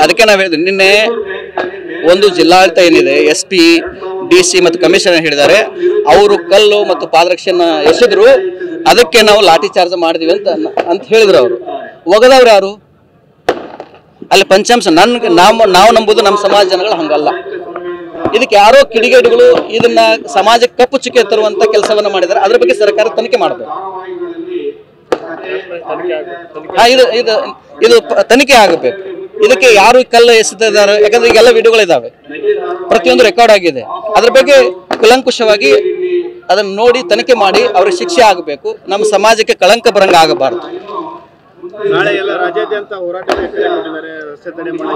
ಅದಕ್ಕೆ ನಾವು ಹೇಳಿದ್ವಿ ನಿನ್ನೆ ಒಂದು ಜಿಲ್ಲಾಡಳಿತ ಏನಿದೆ SP DC ಮತ್ತು ಕಮಿಷನರ್ ಹೇಳಿದ್ದಾರೆ ಅವರು ಕಲ್ಲು ಮತ್ತು ಪಾದರಕ್ಷೆಯನ್ನು ಎಸೆದ್ರು ಅದಕ್ಕೆ ನಾವು ಲಾಠಿ ಚಾರ್ಜ್ ಮಾಡಿದ್ವಿ ಅಂತ ಹೇಳಿದ್ರು ಅವರು ಒಗದವ್ರು ಯಾರು ಅಲ್ಲಿ ಪಂಚಾಂಶ ನಾವು ನಂಬುದು ನಮ್ಮ ಸಮಾಜ ಜನಗಳು ಹಂಗಲ್ಲ ಇದಕ್ಕೆ ಯಾರೋ ಕಿಡಿಗೇಡಿಗಳು ಇದನ್ನ ಸಮಾಜಕ್ಕೆ ಕಪ್ಪು ಚುಕ್ಕೆ ತರುವಂತ ಕೆಲಸವನ್ನ ಮಾಡಿದ್ದಾರೆ ಅದ್ರ ಬಗ್ಗೆ ಸರ್ಕಾರ ತನಿಖೆ ಮಾಡಬೇಕು ಇದು ತನಿಖೆ ಆಗಬೇಕು ಇದಕ್ಕೆ ಯಾರು ಕಲ್ಲು ಎಸೆದಿದ್ದಾರೆ ಯಾಕಂದ್ರೆ ಈಗೆಲ್ಲ ವಿಡಿಯೋಗಳಿದಾವೆ ಪ್ರತಿಯೊಂದು ರೆಕಾರ್ಡ್ ಆಗಿದೆ ಅದ್ರ ಬಗ್ಗೆ ಕುಲಂಕುಷವಾಗಿ ಅದನ್ನ ನೋಡಿ ತನಿಖೆ ಮಾಡಿ ಅವ್ರಿಗೆ ಶಿಕ್ಷೆ ಆಗಬೇಕು ನಮ್ಮ ಸಮಾಜಕ್ಕೆ ಕಳಂಕ ಬರಂಗ ಆಗಬಾರದು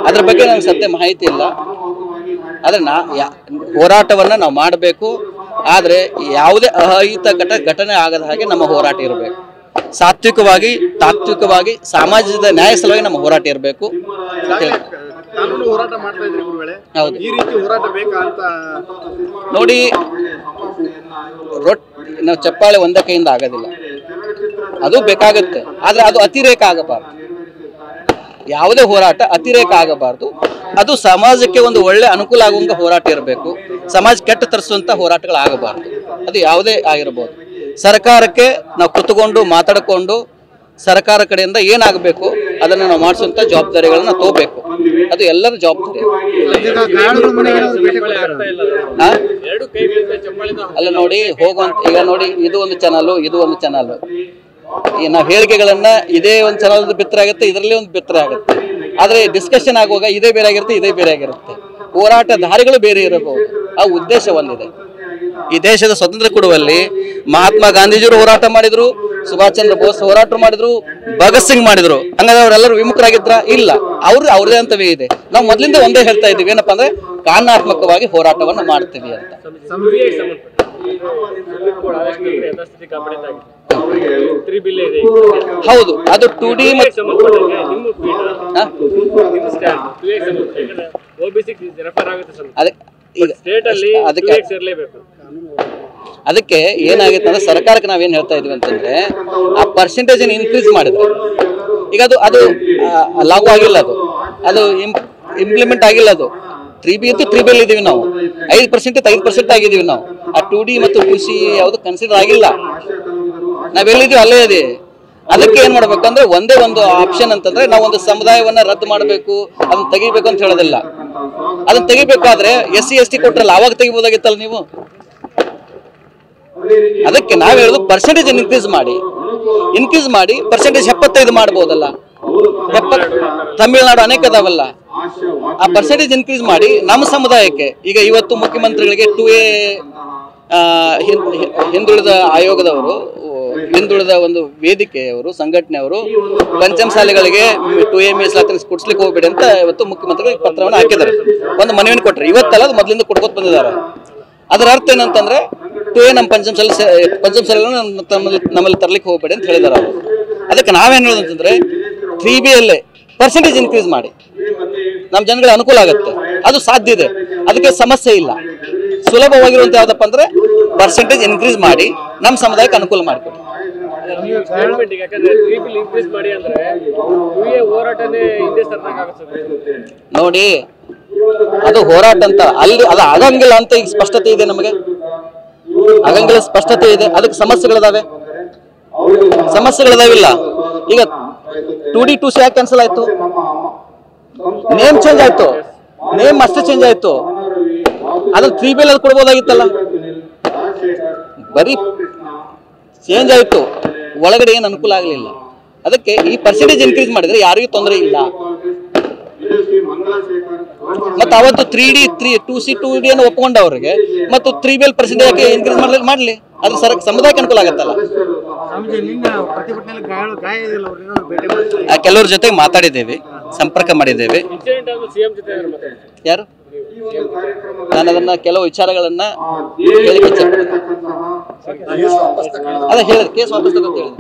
ಅದ್ರ ಬಗ್ಗೆ ನಂಗೆ ಸದ್ಯ ಮಾಹಿತಿ ಇಲ್ಲ ಆದ್ರೆ ಹೋರಾಟವನ್ನ ನಾವು ಮಾಡಬೇಕು ಆದ್ರೆ ಯಾವುದೇ ಅಹಿತ ಘಟನೆ ಆಗದ ಹಾಗೆ ನಮ್ಮ ಹೋರಾಟ ಇರಬೇಕು ಸಾತ್ವಿಕವಾಗಿ ತಾತ್ವಿಕವಾಗಿ ಸಮಾಜದ ನ್ಯಾಯ ಸಲುವಾಗಿ ನಮ್ಮ ಹೋರಾಟ ಇರಬೇಕು ನೋಡಿ ನಾವು ಚಪ್ಪಾಳೆ ಒಂದೇ ಕೈಯಿಂದ ಆಗೋದಿಲ್ಲ ಅದು ಬೇಕಾಗುತ್ತೆ ಆದ್ರೆ ಅದು ಅತಿರೇಕ ಆಗಬಾರ್ದು ಯಾವುದೇ ಹೋರಾಟ ಅತಿರೇಕ ಆಗಬಾರ್ದು ಅದು ಸಮಾಜಕ್ಕೆ ಒಂದು ಒಳ್ಳೆ ಅನುಕೂಲ ಆಗುವಂತ ಹೋರಾಟ ಇರಬೇಕು ಸಮಾಜ ಕೆಟ್ಟ ತರಿಸುವಂತ ಹೋರಾಟಗಳಾಗಬಾರ್ದು ಅದು ಯಾವುದೇ ಆಗಿರಬಹುದು ಸರ್ಕಾರಕ್ಕೆ ನಾವು ಕುತ್ಕೊಂಡು ಮಾತಾಡಿಕೊಂಡು ಸರ್ಕಾರ ಕಡೆಯಿಂದ ಏನಾಗಬೇಕು ಅದನ್ನು ನಾವು ಮಾಡಿಸುವಂತ ಜವಾಬ್ದಾರಿಗಳನ್ನ ತಗೋಬೇಕು ಅದು ಎಲ್ಲರ ಜವಾಬ್ದಾರಿ ಅಲ್ಲ ನೋಡಿ ಹೋಗುವಂತ ಈಗ ನೋಡಿ ಇದು ಒಂದು ಚಾನಲ್ ನಾವು ಹೇಳಿಕೆಗಳನ್ನ ಇದೇ ಒಂದು ಚಾನಲ್ ಬಿತ್ತರೆ ಆಗುತ್ತೆ ಇದರಲ್ಲಿ ಒಂದು ಬಿತ್ತರೆ ಆಗುತ್ತೆ ಆದ್ರೆ ಡಿಸ್ಕಷನ್ ಆಗುವಾಗ ಇದೇ ಬೇರೆ ಆಗಿರುತ್ತೆ ಇದೇ ಬೇರೆ ಆಗಿರುತ್ತೆ ಹೋರಾಟ ದಾರಿಗಳು ಬೇರೆ ಇರಬಹುದು ಆ ಉದ್ದೇಶ ಒಂದಿದೆ ಈ ದೇಶದ ಸ್ವಾತಂತ್ರ್ಯ ಕೊಡುವಲ್ಲಿ ಮಹಾತ್ಮ ಗಾಂಧೀಜಿಯವರು ಹೋರಾಟ ಮಾಡಿದ್ರು ಸುಭಾಷ್ ಚಂದ್ರ ಬೋಸ್ ಹೋರಾಟ ಮಾಡಿದ್ರು ಭಗತ್ ಸಿಂಗ್ ಮಾಡಿದ್ರು ಹಂಗಾದ್ರೆ ಅವರೆಲ್ಲರೂ ವಿಮುಖರಾಗಿದ್ರ ಇಲ್ಲ ಅವ್ರದೇ ಅಂತವೇ ಇದೆ ನಾವು ಮೊದಲಿಂದ ಒಂದೇ ಹೇಳ್ತಾ ಇದ್ದೀವಿ ಏನಪ್ಪಾ ಅಂದ್ರೆ ಕಾನೂನಾತ್ಮಕವಾಗಿ ಹೋರಾಟವನ್ನ ಮಾಡ್ತೀವಿ ಅಂತ ಹೌದು ಅದು 2D ಅದಕ್ಕೆ ಏನಾಗುತ್ತೆ ಅಂದ್ರೆ ಸರ್ಕಾರಕ್ಕೆ ನಾವೇನ್ ಹೇಳ್ತಾ ಇದೀವಿ ಅಂತಂದ್ರೆ ಆ ಪರ್ಸೆಂಟೇಜ್ ಇನ್ಕ್ರೀಸ್ ಮಾಡಿದ್ರೆ ಈಗ ಅದು ಲಾಗು ಆಗಿಲ್ಲ ಅದು ಇಂಪ್ಲಿಮೆಂಟ್ ಆಗಿಲ್ಲ ಅದು 3B ಅಂತೂ 3B ಇದೀವಿ ನಾವು 5% 5% ಆಗಿದೀವಿ ನಾವು ಆ 2D ಮತ್ತು 2C ಯಾವುದು ಕನ್ಸಿಡರ್ ಆಗಿಲ್ಲ ನಾವೆಲ್ಲಿದೀವಿ ಅಲ್ಲೇ ಇದೆ ಅದಕ್ಕೆ ಏನ್ ಮಾಡ್ಬೇಕಂದ್ರೆ ಒಂದೇ ಒಂದು ಆಪ್ಷನ್ ಅಂತಂದ್ರೆ ನಾವು ಒಂದು ಸಮುದಾಯವನ್ನ ರದ್ದು ಮಾಡಬೇಕು ಅದನ್ನ ತೆಗಿಬೇಕು ಅಂತ ಹೇಳೋದಿಲ್ಲ ಅದನ್ನ ತೆಗಿಬೇಕಾದ್ರೆ SC ST ಕೊಟ್ರಲ್ಲ ಅವಾಗ ತೆಗಿಬೋದಾಗಿತ್ತಲ್ಲ ನೀವು ಅದಕ್ಕೆ ನಾವ್ ಹೇಳುದು ಪರ್ಸೆಂಟೇಜ್ ಇನ್ಕ್ರೀಸ್ ಮಾಡಿ ಪರ್ಸೆಂಟೇಜ್ 75 ಮಾಡಬಹುದಲ್ಲ ತಮಿಳುನಾಡು ಅನೇಕ ಅದಾವಲ್ಲ ಆ ಪರ್ಸೆಂಟೇಜ್ ಇನ್ಕ್ರೀಸ್ ಮಾಡಿ ನಮ್ಮ ಸಮುದಾಯಕ್ಕೆ ಈಗ ಇವತ್ತು ಮುಖ್ಯಮಂತ್ರಿಗಳಿಗೆ 2A ಹಿಂದುಳಿದ ಆಯೋಗದವರು ಹಿಂದುಳಿದ ಒಂದು ವೇದಿಕೆಯವರು ಸಂಘಟನೆಯವರು ಪಂಚಮಸಾಲೆಗಳಿಗೆ 2A ಮೀಸಲಾತಿ ಕೊಡ್ಸ್ಲಿಕ್ಕೆ ಹೋಗ್ಬೇಡಿ ಅಂತ ಇವತ್ತು ಮುಖ್ಯಮಂತ್ರಿಗಳಿಗೆ ಪತ್ರವನ್ನು ಹಾಕಿದ್ದಾರೆ ಒಂದು ಮನವಿಯನ್ನು ಕೊಟ್ಟರೆ ಇವತ್ತಲ್ಲ ಅದು ಮೊದಲಿಂದ ಕೊಡ್ಕೊತ ಬಂದಿದ್ದಾರೆ ಅದರ ಅರ್ಥ ಏನಂತಂದ್ರೆ 2A ನಮ್ಮ ಪಂಚಮಸಾಲೆ ನಮ್ಮಲ್ಲಿ ತರ್ಲಿಕ್ಕೆ ಹೋಗ್ಬೇಡಿ ಅಂತ ಹೇಳಿದಾರೆ ಅವರು ಅದಕ್ಕೆ ನಾವೇನ್ ಹೇಳೋದು ಅಂತಂದ್ರೆ 3B ಅಲ್ಲೇ ಪರ್ಸೆಂಟೇಜ್ ಇನ್ಕ್ರೀಸ್ ಮಾಡಿ ನಮ್ಮ ಜನಗಳಿಗೆ ಅನುಕೂಲ ಆಗುತ್ತೆ ಅದು ಸಾಧ್ಯ ಇದೆ ಅದಕ್ಕೆ ಸಮಸ್ಯೆ ಇಲ್ಲ ಸುಲಭವಾಗಿರುವಂತ ಯಾವ್ದಪ್ಪ ಅಂದ್ರೆ ಪರ್ಸೆಂಟೇಜ್ ಇನ್ಕ್ರೀಸ್ ಮಾಡಿ ನಮ್ಮ ಸಮುದಾಯಕ್ಕೆ ಅನುಕೂಲ ಮಾಡಿಕೊಡಿ ನೋಡಿ ಅದು ಹೋರಾಟ ಅಂತ ಅಲ್ಲಿ ಅದು ಆಗಂಗಿಲ್ಲ ಅಂತ ಈಗ ಸ್ಪಷ್ಟತೆ ಇದೆ ನಮಗೆ ಆಗಂಗಿಲ್ಲ ಸ್ಪಷ್ಟತೆ ಇದೆ ಅದಕ್ಕೆ ಸಮಸ್ಯೆಗಳಿದಾವಿಲ್ಲ ಈಗ 2D 2C ಯಾಕೆ ಕ್ಯಾನ್ಸಲ್ ಆಯ್ತು ನೇಮ್ ಚೇಂಜ್ ಆಯ್ತು ನೇಮ್ ಅಷ್ಟೇ ಚೇಂಜ್ ಆಯ್ತು ಅದ್ರ 3B ಅದು ಕೊಡ್ಬೋದಾಗಿತ್ತಲ್ಲ ಬರೀ ಚೇಂಜ್ ಆಯ್ತು ಒಳಗಡೆ ಏನು ಅನುಕೂಲ ಆಗಲಿಲ್ಲ ಅದಕ್ಕೆ ಈ ಪರ್ಸೆಂಟೇಜ್ ಇನ್ಕ್ರೀಸ್ ಮಾಡಿದ್ರೆ ಯಾರಿಗೂ ತೊಂದರೆ ಇಲ್ಲ ಮತ್ತೆ ಅವತ್ತು 3D 2C 2D ಅನ್ನು ಒಪ್ಕೊಂಡವ್ರಿಗೆ ಮತ್ತು 3B ಪರ್ಸೆಂಟೇಜ್ ಯಾಕೆ ಇನ್ಕ್ರೀಸ್ ಮಾಡಲಿ ಅದು ಸಮುದಾಯಕ್ಕೆ ಅನುಕೂಲ ಆಗತ್ತಲ್ಲ ಕೆಲವ್ರ ಜೊತೆಗೆ ಮಾತಾಡಿದ್ದೇವೆ ಸಂಪರ್ಕ ಮಾಡಿದ್ದೇವೆ ಯಾರು ನಾನು ಅದನ್ನ ಕೆಲವು ವಿಚಾರಗಳನ್ನ ಅದ ಹೇಳಿದ್ರೆ ಕೇಸ್ ವಾಪಸ್ ತಗೊಂಡು ಹೇಳಿದೆ